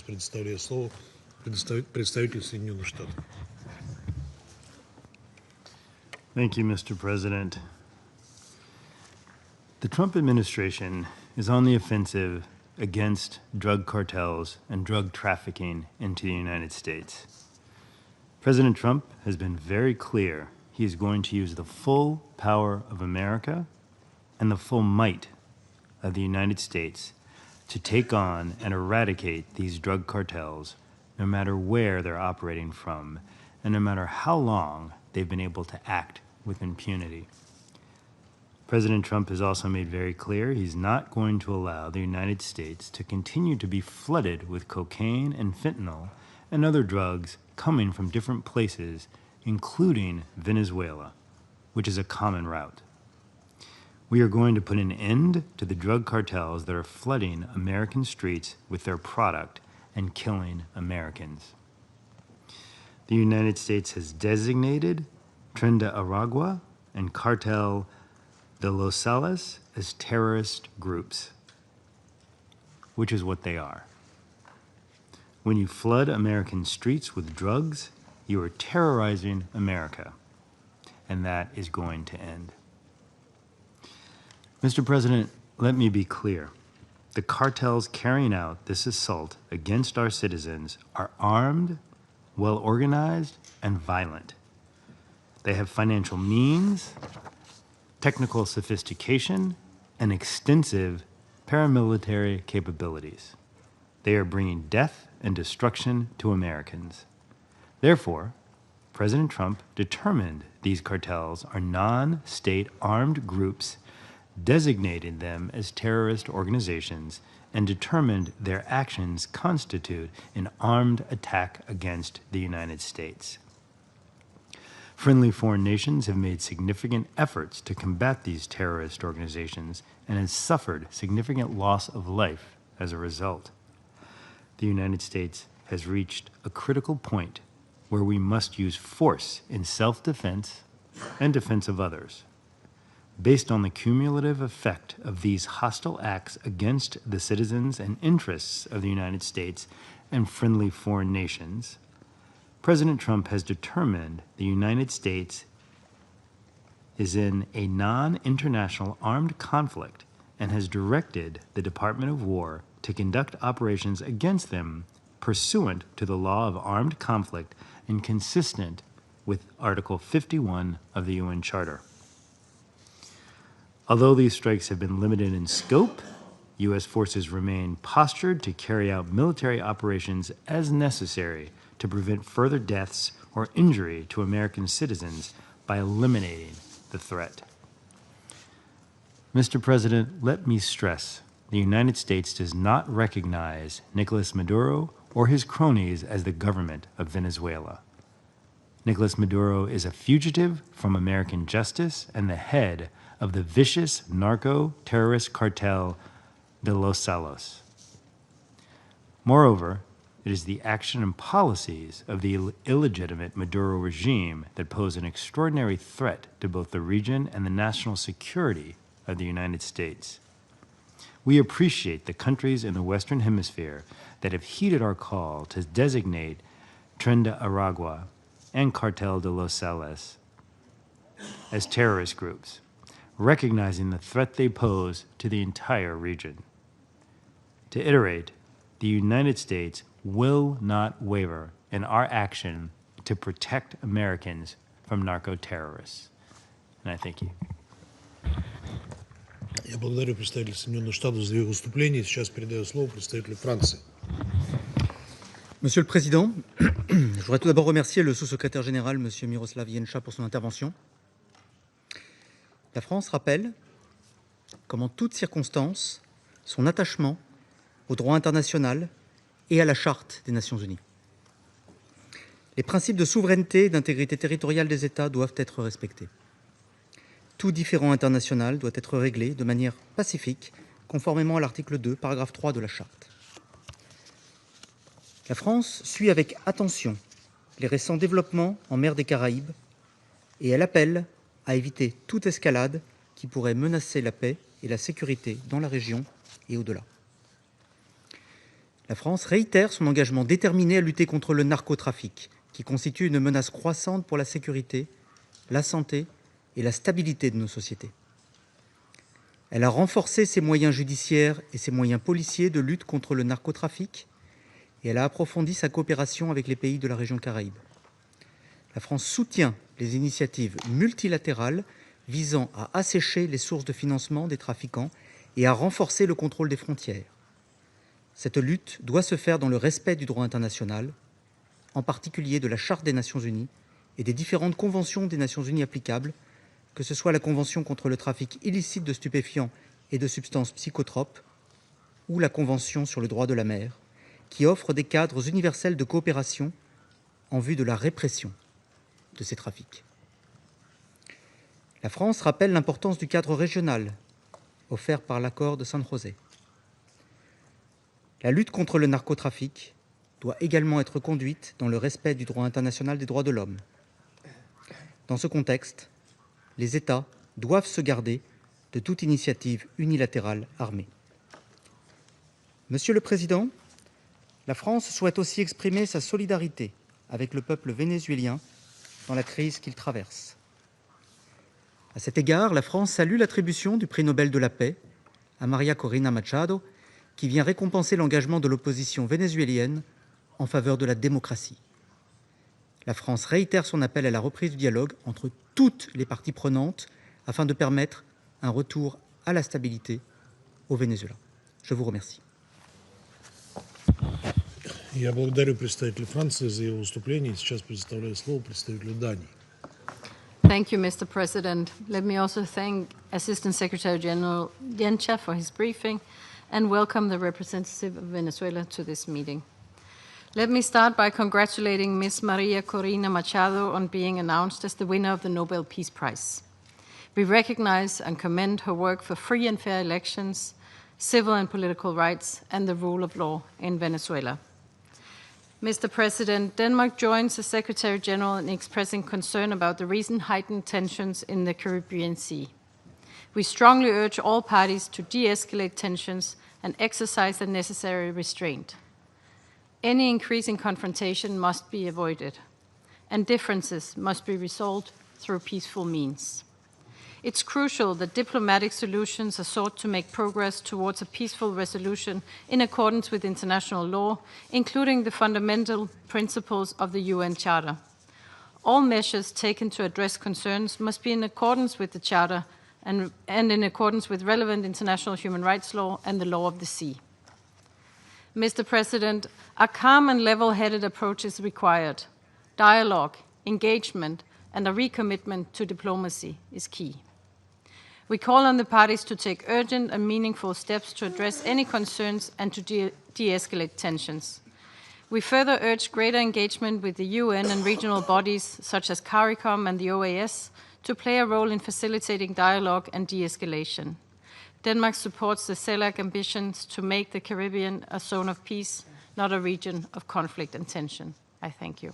Предоставляю слово представителю Соединенных Штатов. Thank you, Mr. President. The Trump administration is on the offensive against drug cartels and drug trafficking into the United States. President Trump has been very clear he is going to use the full power of America and the full might of the United States to take on and eradicate these drug cartels, no matter where they're operating from, and no matter how long they've been able to act with impunity. President Trump has also made very clear he's not going to allow the United States to continue to be flooded with cocaine and fentanyl and other drugs coming from different places, including Venezuela, which is a common route. We are going to put an end to the drug cartels that are flooding American streets with their product and killing Americans. The United States has designated Tren de Aragua and Cartel de Los Salas as terrorist groups, which is what they are. When you flood American streets with drugs, you are terrorizing America, and that is going to end. Mr. President, let me be clear. The cartels carrying out this assault against our citizens are armed, well-organized, and violent. They have financial means, technical sophistication, and extensive paramilitary capabilities. They are bringing death and destruction to Americans. Therefore, President Trump determined these cartels are non-state armed groups, designated them as terrorist organizations, and determined their actions constitute an armed attack against the United States. Friendly foreign nations have made significant efforts to combat these terrorist organizations and have suffered significant loss of life as a result. The United States has reached a critical point where we must use force in self-defense and defense of others. Based on the cumulative effect of these hostile acts against the citizens and interests of the United States and friendly foreign nations, President Trump has determined the United States is in a non-international armed conflict and has directed the Department of War to conduct operations against them pursuant to the law of armed conflict and consistent with Article 51 of the UN Charter. Although these strikes have been limited in scope, U.S. forces remain postured to carry out military operations as necessary to prevent further deaths or injury to American citizens by eliminating the threat. Mr. President, let me stress, the United States does not recognize Nicolas Maduro or his cronies as the government of Venezuela. Nicolas Maduro is a fugitive from American justice and the head of the vicious narco-terrorist cartel de Los Salos. Moreover, it is the action and policies of the illegitimate Maduro regime that pose an extraordinary threat to both the region and the national security of the United States. We appreciate the countries in the Western Hemisphere that have heeded our call to designate Tren de Aragua and Cartel de Los Salas as terrorist groups, recognizing the threat they pose to the entire region. To iterate, the United States will not waver in our action to protect Americans from narco-terrorists. And I thank you. Я благодарю представителя Соединенных Штатов за его выступление. Сейчас передаю слово представителю Франции. Monsieur le Président, je voudrais tout d'abord remercier le sous-secrétaire général, M. Miroslav Jenča, pour son intervention. La France rappelle, comme en toutes circonstances, son attachement au droit international et à la Charte des Nations Unies. Les principes de souveraineté et d'intégrité territoriale des États doivent être respectés. Tout différend international doit être réglé de manière pacifique, conformément à l'article 2, paragraphe 3 de la Charte. La France suit avec attention les récents développements en mer des Caraïbes et elle appelle à éviter toute escalade qui pourrait menacer la paix et la sécurité dans la région et au-delà. La France réitère son engagement déterminé à lutter contre le narcotrafic, qui constitue une menace croissante pour la sécurité, la santé et la stabilité de nos sociétés. Elle a renforcé ses moyens judiciaires et ses moyens policiers de lutte contre le narcotrafic et elle a approfondi sa coopération avec les pays de la région Caraïbe. La France soutient les initiatives multilatérales visant à assécher les sources de financement des trafiquants et à renforcer le contrôle des frontières. Cette lutte doit se faire dans le respect du droit international, en particulier de la Charte des Nations Unies et des différentes conventions des Nations Unies applicables, que ce soit la Convention contre le trafic illicite de stupéfiants et de substances psychotropes ou la Convention sur le droit de la mer, qui offre des cadres universels de coopération en vue de la répression de ces trafics. La France rappelle l'importance du cadre régional offert par l'accord de San José. La lutte contre le narcotrafic doit également être conduite dans le respect du droit international des droits de l'homme. Dans ce contexte, les États doivent se garder de toute initiative unilatérale armée. Monsieur le Président, la France souhaite aussi exprimer sa solidarité avec le peuple vénézuélien dans la crise qu'il traverse. À cet égard, la France salue l'attribution du prix Nobel de la paix à Maria Corina Machado, qui vient récompenser l'engagement de l'opposition vénézuélienne en faveur de la démocratie. La France réitère son appel à la reprise du dialogue entre toutes les parties prenantes afin de permettre un retour à la stabilité au Venezuela. Je vous remercie. Я благодарю представителя Франции за его выступление. Сейчас предоставляю слово представителю Дании. Thank you, Mr. President. Let me also thank Assistant Secretary General Yencha for his briefing and welcome the representative of Venezuela to this meeting. Let me start by congratulating Ms. Maria Corina Machado on being announced as the winner of the Nobel Peace Prize. We recognize and commend her work for free and fair elections, civil and political rights, and the rule of law in Venezuela. Mr. President, Denmark joins the Secretary General in expressing concern about the recent heightened tensions in the Caribbean Sea. We strongly urge all parties to de-escalate tensions and exercise the necessary restraint. Any increase in confrontation must be avoided, and differences must be resolved through peaceful means. It's crucial that diplomatic solutions are sought to make progress towards a peaceful resolution in accordance with international law, including the fundamental principles of the UN Charter. All measures taken to address concerns must be in accordance with the Charter and in accordance with relevant international human rights law and the law of the sea. Mr. President, a calm and level-headed approach is required. Dialogue, engagement, and a recommitment to diplomacy is key. We call on the parties to take urgent and meaningful steps to address any concerns and to de-escalate tensions. We further urge greater engagement with the UN and regional bodies such as CARICOM and the OAS to play a role in facilitating dialogue and de-escalation. Denmark supports the CELAC ambitions to make the Caribbean a zone of peace, not a region of conflict and tension. I thank you.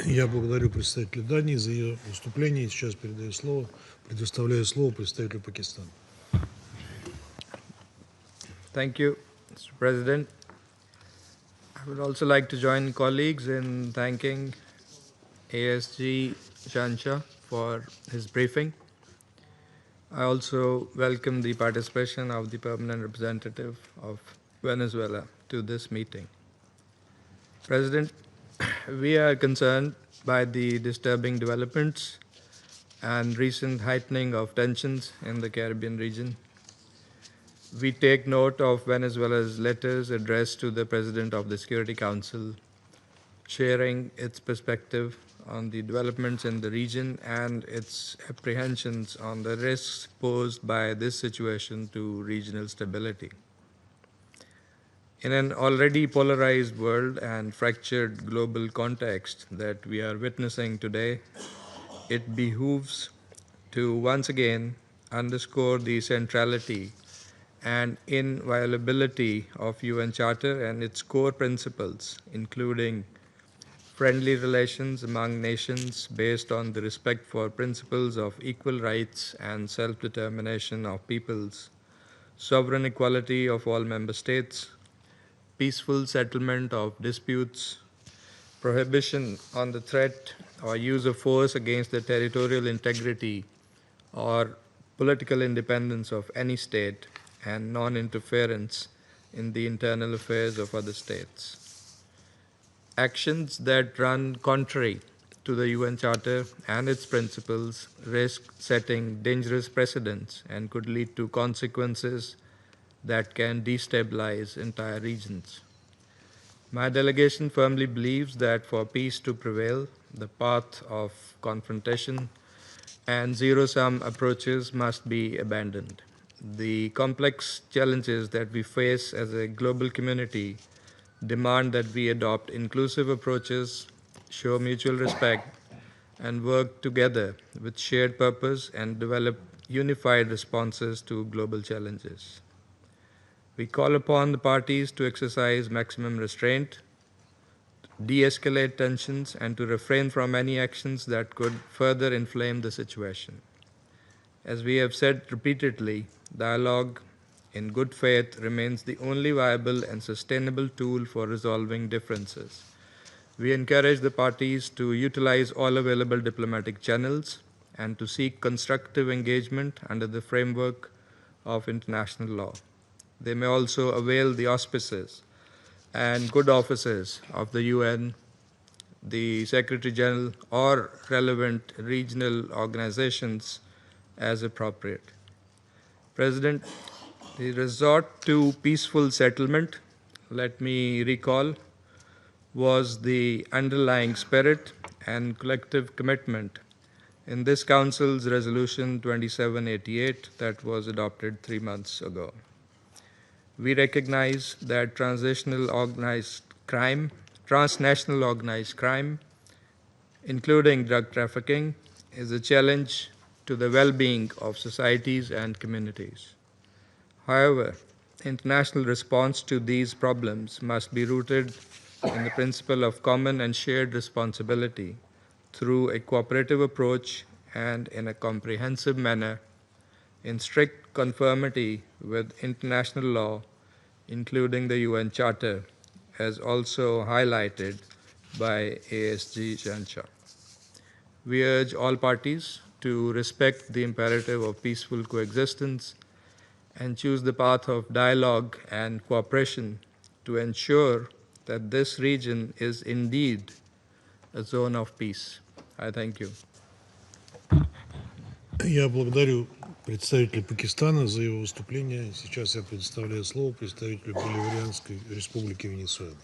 Я благодарю представителя Дании за ее выступление. Сейчас предоставляю слово представителю Пакистана. Thank you, Mr. President. I would also like to join colleagues in thanking ASG Shansha for his briefing. I also welcome the participation of the permanent representative of Venezuela to this meeting. President, we are concerned by the disturbing developments and recent heightening of tensions in the Caribbean region. We take note of Venezuela's letters addressed to the President of the Security Council, sharing its perspective on the developments in the region and its apprehensions on the risks posed by this situation to regional stability. In an already polarized world and fractured global context that we are witnessing today, it behooves to once again underscore the centrality and inviolability of UN Charter and its core principles, including friendly relations among nations based on the respect for principles of equal rights and self-determination of peoples, sovereign equality of all member states, peaceful settlement of disputes, prohibition on the threat or use of force against the territorial integrity or political independence of any state, and non-interference in the internal affairs of other states. Actions that run contrary to the UN Charter and its principles risk setting dangerous precedents and could lead to consequences that can destabilize entire regions. My delegation firmly believes that for peace to prevail, the path of confrontation and zero-sum approaches must be abandoned. The complex challenges that we face as a global community demand that we adopt inclusive approaches, show mutual respect, and work together with shared purpose and develop unified responses to global challenges. We call upon the parties to exercise maximum restraint, de-escalate tensions, and to refrain from any actions that could further inflame the situation. As we have said repeatedly, dialogue in good faith remains the only viable and sustainable tool for resolving differences. We encourage the parties to utilize all available diplomatic channels and to seek constructive engagement under the framework of international law. They may also avail the auspices and good offices of the UN, the Secretary General, or relevant regional organizations as appropriate. President, the resort to peaceful settlement, let me recall, was the underlying spirit and collective commitment in this Council's Resolution 2788 that was adopted 3 months ago. We recognize that transnational organized crime, including drug trafficking, is a challenge to the well-being of societies and communities. However, international response to these problems must be rooted in the principle of common and shared responsibility through a cooperative approach and in a comprehensive manner in strict conformity with international law, including the UN Charter, as also highlighted by ASG Jancha. We urge all parties to respect the imperative of peaceful coexistence and choose the path of dialogue and cooperation to ensure that this region is indeed a zone of peace. I thank you. Я благодарю представителя Пакистана за его выступление. Сейчас я предоставляю слово представителю Боливарианской республики Венесуэла.